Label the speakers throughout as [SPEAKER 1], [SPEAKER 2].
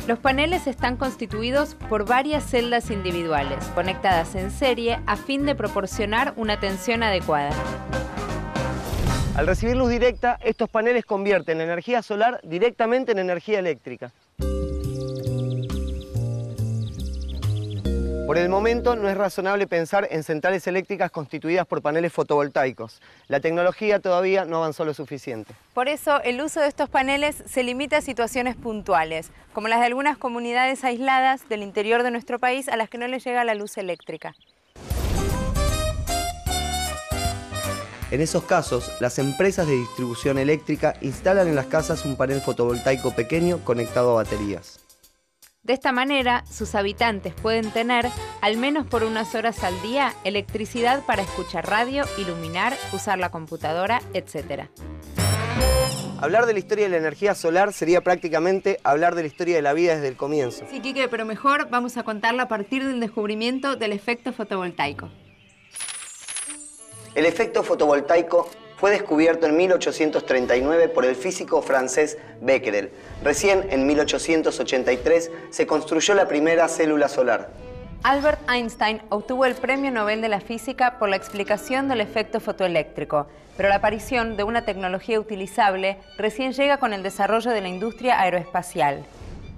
[SPEAKER 1] Los paneles están constituidos por varias celdas individuales, conectadas en serie a fin de proporcionar una tensión adecuada.
[SPEAKER 2] Al recibir luz directa, estos paneles convierten la energía solar directamente en energía eléctrica. Por el momento no es razonable pensar en centrales eléctricas constituidas por paneles fotovoltaicos. La tecnología todavía no avanzó lo suficiente.
[SPEAKER 1] Por eso el uso de estos paneles se limita a situaciones puntuales, como las de algunas comunidades aisladas del interior de nuestro país a las que no les llega la luz eléctrica.
[SPEAKER 2] En esos casos, las empresas de distribución eléctrica instalan en las casas un panel fotovoltaico pequeño conectado a baterías.
[SPEAKER 1] De esta manera, sus habitantes pueden tener, al menos por unas horas al día, electricidad para escuchar radio, iluminar, usar la computadora, etc.
[SPEAKER 2] Hablar de la historia de la energía solar sería prácticamente hablar de la historia de la vida desde el comienzo.
[SPEAKER 1] Sí, Quique, pero mejor vamos a contarla a partir del descubrimiento del efecto fotovoltaico.
[SPEAKER 2] El efecto fotovoltaico fue descubierto en 1839 por el físico francés Becquerel. Recién en 1883 se construyó la primera célula solar.
[SPEAKER 1] Albert Einstein obtuvo el Premio Nobel de la Física por la explicación del efecto fotoeléctrico, pero la aparición de una tecnología utilizable recién llega con el desarrollo de la industria aeroespacial.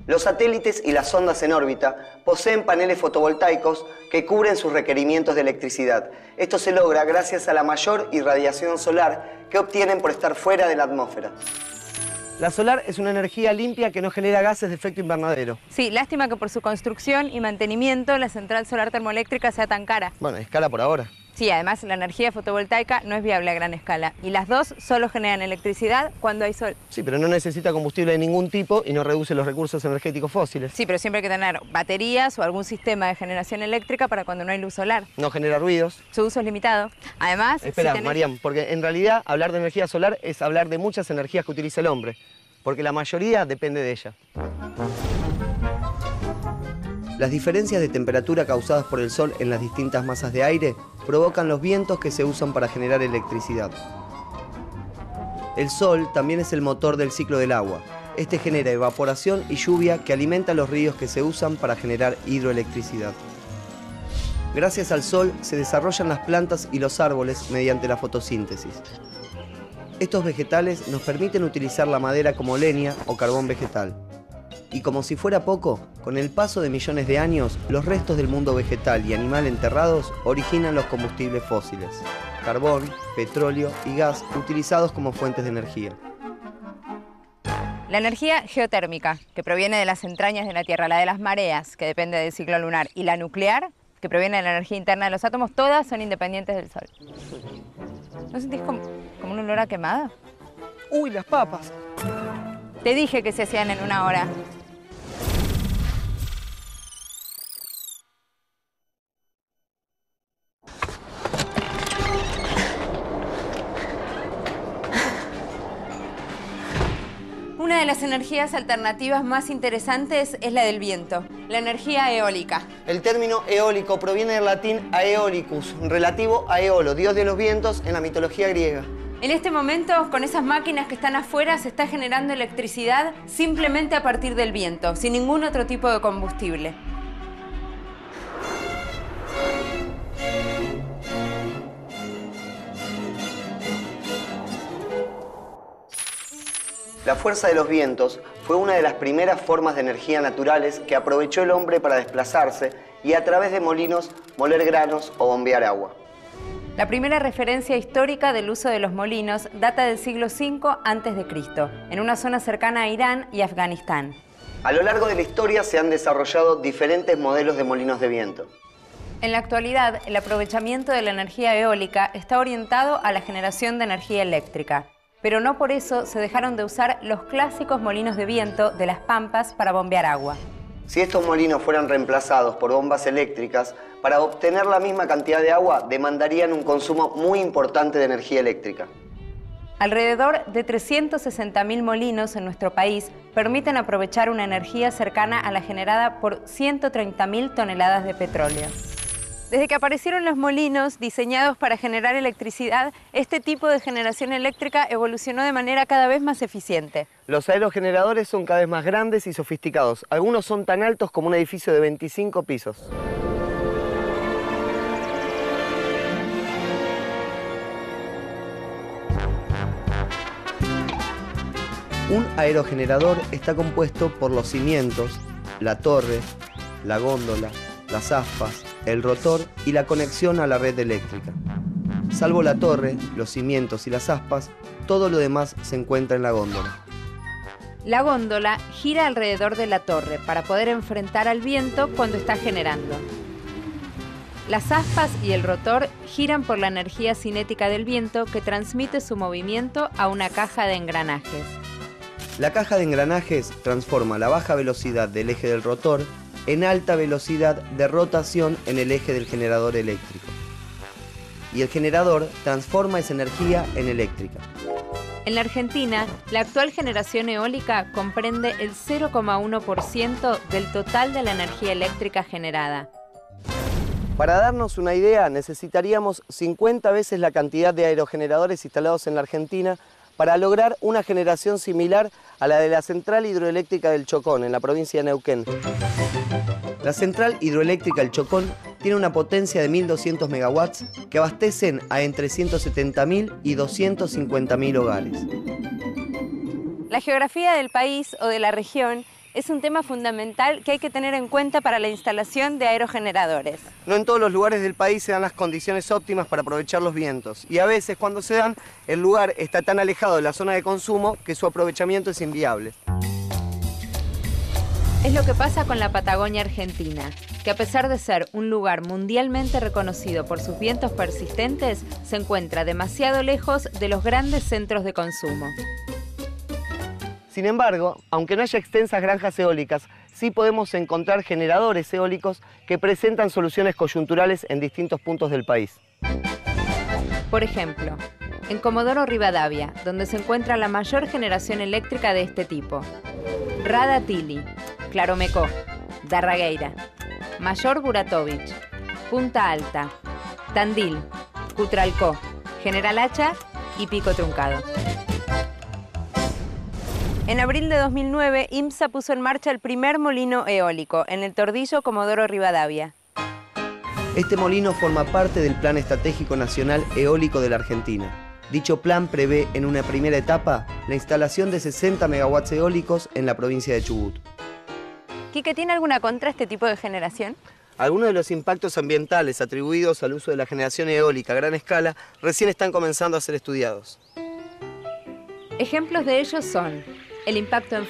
[SPEAKER 2] Los satélites y las sondas en órbita poseen paneles fotovoltaicos que cubren sus requerimientos de electricidad. Esto se logra gracias a la mayor irradiación solar que obtienen por estar fuera de la atmósfera. La solar es una energía limpia que no genera gases de efecto invernadero.
[SPEAKER 1] Sí, lástima que por su construcción y mantenimiento la central solar termoeléctrica sea tan cara.
[SPEAKER 2] Bueno, es cara por ahora.
[SPEAKER 1] Sí, además la energía fotovoltaica no es viable a gran escala y las dos solo generan electricidad cuando hay sol.
[SPEAKER 2] Sí, pero no necesita combustible de ningún tipo y no reduce los recursos energéticos fósiles.
[SPEAKER 1] Sí, pero siempre hay que tener baterías o algún sistema de generación eléctrica para cuando no hay luz solar.
[SPEAKER 2] No genera ruidos.
[SPEAKER 1] Su uso es limitado. Además...
[SPEAKER 2] Espera, Mariam, porque en realidad hablar de energía solar es hablar de muchas energías que utiliza el hombre, porque la mayoría depende de ella. Las diferencias de temperatura causadas por el sol en las distintas masas de aire provocan los vientos que se usan para generar electricidad. El sol también es el motor del ciclo del agua. Este genera evaporación y lluvia que alimenta los ríos que se usan para generar hidroelectricidad. Gracias al sol se desarrollan las plantas y los árboles mediante la fotosíntesis. Estos vegetales nos permiten utilizar la madera como leña o carbón vegetal. Y como si fuera poco, con el paso de millones de años, los restos del mundo vegetal y animal enterrados originan los combustibles fósiles, carbón, petróleo y gas utilizados como fuentes de energía.
[SPEAKER 1] La energía geotérmica, que proviene de las entrañas de la Tierra, la de las mareas, que depende del ciclo lunar, y la nuclear, que proviene de la energía interna de los átomos, todas son independientes del Sol. ¿No sentís como un olor a quemada?
[SPEAKER 2] ¡Uy, las papas!
[SPEAKER 1] Te dije que se hacían en una hora. Una de las energías alternativas más interesantes es la del viento, la energía eólica.
[SPEAKER 2] El término eólico proviene del latín aeolicus, relativo a Eolo, dios de los vientos en la mitología griega.
[SPEAKER 1] En este momento, con esas máquinas que están afuera, se está generando electricidad simplemente a partir del viento, sin ningún otro tipo de combustible.
[SPEAKER 2] La fuerza de los vientos fue una de las primeras formas de energía naturales que aprovechó el hombre para desplazarse y a través de molinos moler granos o bombear agua.
[SPEAKER 1] La primera referencia histórica del uso de los molinos data del siglo V a.C., en una zona cercana a Irán y Afganistán.
[SPEAKER 2] A lo largo de la historia se han desarrollado diferentes modelos de molinos de viento.
[SPEAKER 1] En la actualidad, el aprovechamiento de la energía eólica está orientado a la generación de energía eléctrica. Pero no por eso se dejaron de usar los clásicos molinos de viento de las pampas para bombear agua.
[SPEAKER 2] Si estos molinos fueran reemplazados por bombas eléctricas, para obtener la misma cantidad de agua demandarían un consumo muy importante de energía eléctrica.
[SPEAKER 1] Alrededor de 360.000 molinos en nuestro país permiten aprovechar una energía cercana a la generada por 130.000 toneladas de petróleo. Desde que aparecieron los molinos diseñados para generar electricidad, este tipo de generación eléctrica evolucionó de manera cada vez más eficiente.
[SPEAKER 2] Los aerogeneradores son cada vez más grandes y sofisticados. Algunos son tan altos como un edificio de 25 pisos. Un aerogenerador está compuesto por los cimientos, la torre, la góndola, las aspas, el rotor y la conexión a la red eléctrica. Salvo la torre, los cimientos y las aspas, todo lo demás se encuentra en la góndola.
[SPEAKER 1] La góndola gira alrededor de la torre para poder enfrentar al viento cuando está generando. Las aspas y el rotor giran por la energía cinética del viento que transmite su movimiento a una caja de engranajes.
[SPEAKER 2] La caja de engranajes transforma la baja velocidad del eje del rotor en alta velocidad de rotación en el eje del generador eléctrico. Y el generador transforma esa energía en eléctrica.
[SPEAKER 1] En la Argentina, la actual generación eólica comprende el 0,1% del total de la energía eléctrica generada.
[SPEAKER 2] Para darnos una idea, necesitaríamos 50 veces la cantidad de aerogeneradores instalados en la Argentina para lograr una generación similar a la de la central hidroeléctrica del Chocón, en la provincia de Neuquén. La central hidroeléctrica del Chocón tiene una potencia de 1.200 megawatts que abastecen a entre 170.000 y 250.000 hogares.
[SPEAKER 1] La geografía del país o de la región es un tema fundamental que hay que tener en cuenta para la instalación de aerogeneradores.
[SPEAKER 2] No en todos los lugares del país se dan las condiciones óptimas para aprovechar los vientos. Y a veces, cuando se dan, el lugar está tan alejado de la zona de consumo que su aprovechamiento es inviable.
[SPEAKER 1] Es lo que pasa con la Patagonia Argentina, que a pesar de ser un lugar mundialmente reconocido por sus vientos persistentes, se encuentra demasiado lejos de los grandes centros de consumo.
[SPEAKER 2] Sin embargo, aunque no haya extensas granjas eólicas, sí podemos encontrar generadores eólicos que presentan soluciones coyunturales en distintos puntos del país.
[SPEAKER 1] Por ejemplo, en Comodoro Rivadavia, donde se encuentra la mayor generación eléctrica de este tipo. Radatili, Claromecó, Darragueira, Mayor Buratovich, Punta Alta, Tandil, Cutralcó, General Hacha y Pico Truncado. En abril de 2009, IMSA puso en marcha el primer molino eólico en el Tordillo Comodoro Rivadavia.
[SPEAKER 2] Este molino forma parte del Plan Estratégico Nacional Eólico de la Argentina. Dicho plan prevé en una primera etapa la instalación de 60 megawatts eólicos en la provincia de Chubut.
[SPEAKER 1] ¿Quique, tiene alguna contra este tipo de generación?
[SPEAKER 2] Algunos de los impactos ambientales atribuidos al uso de la generación eólica a gran escala recién están comenzando a ser estudiados.
[SPEAKER 1] Ejemplos de ellos son el impacto en